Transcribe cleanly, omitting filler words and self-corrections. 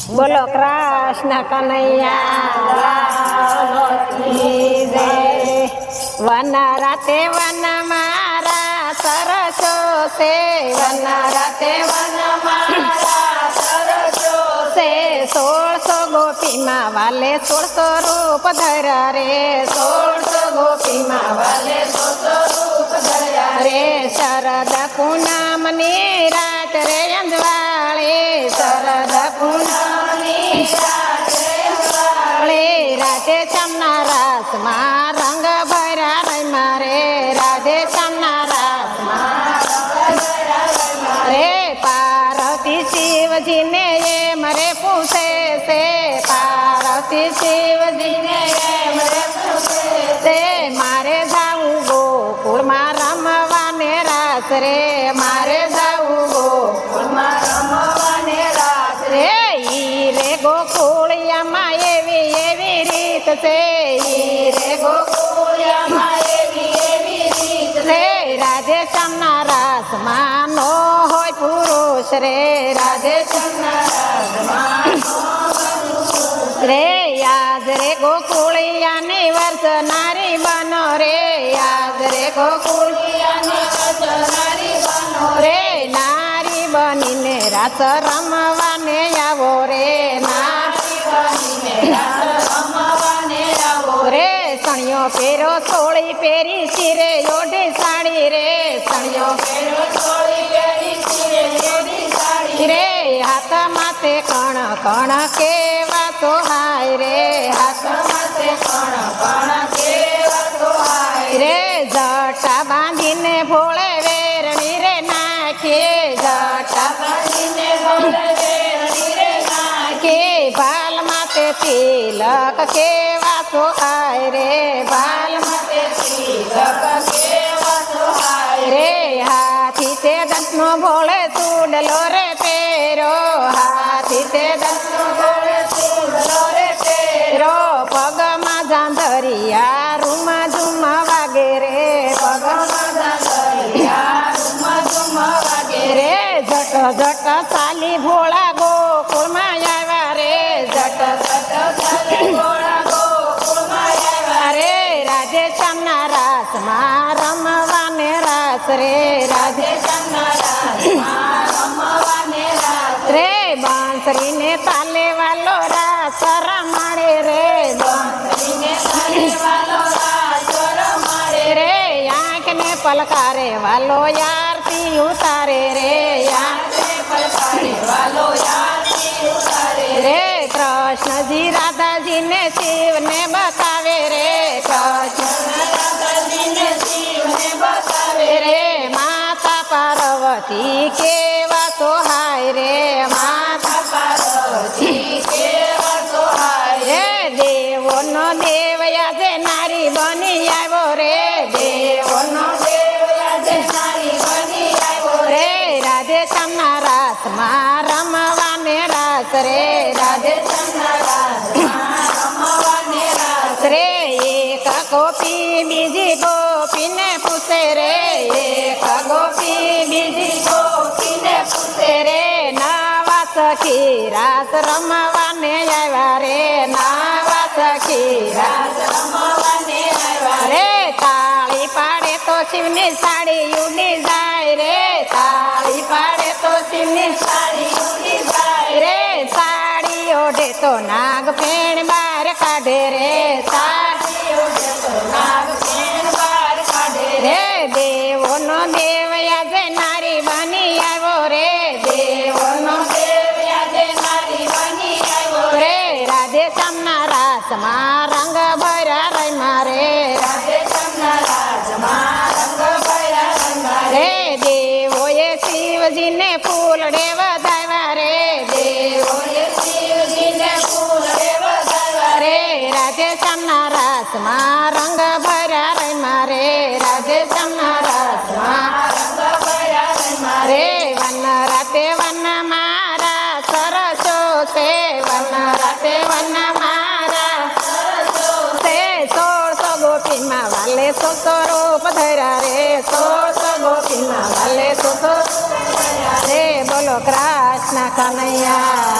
બોલો કૃષ્ણ કનૈયા વન રાતે વન મારા સરસો છે વન રાતે વન મારા સરસો છે 1600 ગોપીમાં વાલે 1600 રૂપ ધર્યા રે 1600 ગોપીમાં વાલે 1600 રૂપ ધર્યા રે શરદ પૂનમની રાત રે અંજવાળે શરદ પૂનમની રાત રે અંજવાળે રાધે શ્યામના રાસમાં રંગ ભર્યા રે મારે રાધે શ્યામના રાસમાં રે પાર્વતી શિવજીને એમ રે પૂછે છે પાર્વતી શિવજીને એમ રે પૂછે છે મારે જાવું ગોકુળમાં રમવાને રાસ રે મારે જાવું ગોકુળમાં રમવાને રાસ રે ઈ રે ગોકુળિયામાં એવી એવી રીત છે ઈ રે ગોકુળિયામાં એવી એવી રીત છે રાધે શ્યામના રાસમાં નો હોય પુરુષ રે રાધે શ્યામના રાસમાં રે યાદ રે ગોકુળિયાની વર્ષ નારી બનો રે યાદ રે ગોકુળિયાની વર્ષ નારી બનો રે નારી બનીને રાસ રમવાને આવો રે નારી બનીને રાસ રમવાને આવો રે સણિયો પેરો થોળી પેરી શિરે ઓઢી સાડી રે સણિયો પેરો થોળી પેરી શિરે ઓઢી સાડી રે હાથ માથે કણ કણ કેવા તો હાય રે હાથ માથે કણ કણ કેવા તો હાય રે જટા બાંધીને ભોળે વેરણી રે નાખીએ જટા બાંધીને ભોળે વેરણી રે નાખીએ ભાલ માથે તિલક કેવા તો હાય રે ભાલ માથે તિલક કેવા તો હાય રે હાથી તે દંતનો ભોળે ચૂડલો રે પેરો હાથી તે દંતનો ભોળે ચૂડલો રે પેરો પગમાં જાંધરિયા રૂમા ઝુમા વાગે રે પગમાં જાંધરિયા રૂમા ઝુમા વાગે રે જટ જટ ચાલી ભોળા ગોકુળમાં આવ્યા રે જટ જટ ચાલી ભોળા ગોકુળમાં આવ્યા રે રાધે શ્યામના રાસમાં રમવાને રાસ રે રાધે શ્યામના રાસમાં રમવાને રાસ રે બાંસરીને તાલે વાલો રાસ રમાડે રે બાંસરીને તાલે વાલો રાસ રમાડે રે આંખને પલકારે વાલો આરતી ઉતારે રે આંખને પલકારે વાલો આરતી ઉતારે રે કૃષ્ણજી રાધાજીને શિવને બતાવે રે કૃષ્ણ રાધાજીને શિવને બતાવે રે માતા પાર્વતી કેવા તો હાય રે માતા પાર્વતી કેવા તો હાય રે દેવોનો દેવ આજે નારી બની આવ્યો રે દેવોનો દેવ આજે નારી બની આવ્યો રે રાધે શ્યામના રાસમાં રમવાને રાસ રે રાધે શ્યામના રાસમાં રમવાને રાસ રે એક ગોપી બીજી ગોપીને પૂછે રે એક ગોપી બીજી ગોપીને પૂછે રે નવા સખી રાસ રમવાને આવ્યા રે નવા સખી રાસ રમવાને આવ્યા રે તાળી પાડે તો શિવની સાડી ઉડી જાય રે તાળી પાડે તો શિવની સાડી ઉડી જાય રે સાડી ઓઢે તો નાગ ફેણ બાર કાઢે રે સાડી ઓઢે તો નાગ ફેણ બાર કાઢે રે દેવોનો દેવ આજે નારી બની આવ્યો રે દેવોનો દેવ આજે નારી બની આવ્યો રે રાધે શ્યામના રાસમાં રંગ ભર્યા રે મારે રાધે શ્યામના રાસમાં રંગ ભર્યા રે મારે દેવોએ શિવજીને ફૂલડે વધાવ્યા રે દેવોએ શિવજીને ફૂલડે વધાવ્યા રે રાધે શ્યામના રાસમાં રંગ ભર્યા રે મારે રાધે શ્યામના રાસમાં રંગ ભર્યા રે મારે વન રાતે વન મારા સરસો છે વન રાતે વન મારા સરસો છે 1600 ગોપીમાં વાલે 1600 રૂપ ધર્યા રે 1600 ગોપીમાં વાલે 1600 રૂપ ધર્યા રે બોલો કૃષ્ણ કનૈયા